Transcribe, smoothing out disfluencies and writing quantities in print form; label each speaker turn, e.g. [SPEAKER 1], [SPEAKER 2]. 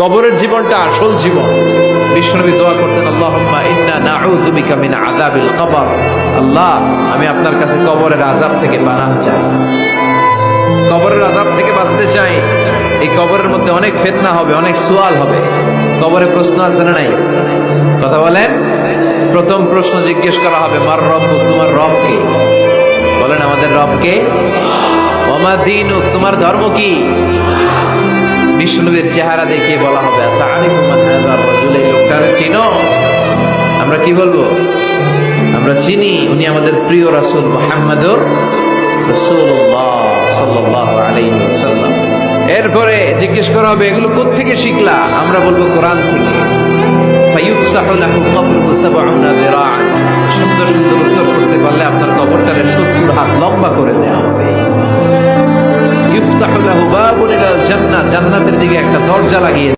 [SPEAKER 1] কবরের জীবনটা আসল জীবন। বিশ্বনবী দোয়া করতেন, আল্লাহুম্মা ইন্না নাউযু বিকা মিন আযাবিল কবর। আল্লাহ, আমি আপনার কাছে কবরের আযাব থেকে পানাহ চাই, কবরের আযাব থেকে বাঁচতে চাই। এই কবরের মধ্যে অনেক ফিতনা হবে, অনেক সুয়াল হবে। কবরে প্রশ্ন আছে না নাই? কথা বলেন। প্রথম প্রশ্ন জিজ্ঞেস করা হবে, মার রব্বুক, তোমার রব কে? বলেন, আমাদের রব কে? ওয়া মা দীনুক, তোমার ধর্ম কি? বিষ্ণুবীর চেহারা দেখিয়ে বলা হবে, তাআরিফু মান হাযার রাজুল, এই লোকটারে চিনো? আমরা কি বলবো? আমরা চিনি, উনি আমাদের প্রিয় রাসূল মুহাম্মদুর রাসূলুল্লাহ সাল্লাল্লাহু আলাইহি ওয়াসাল্লাম। এরপরে জিজ্ঞেস করা হবে, এগুলো কোত্থেকে শিখলা? আমরা বলবো, কোরআন থেকে। ফায়ুফসাহু লাহু কবরুহু ৭০ যিরাআন। সুন্দর সুন্দর উত্তর করতে পারলে আপনার কবরটারে ৭০ হাত লম্বা করে দেওয়া হবে। ইফতাহু লাহু বাবুন ইলাল জান্নাহ, জান্নাতের দিকে একটা দরজা লাগিয়ে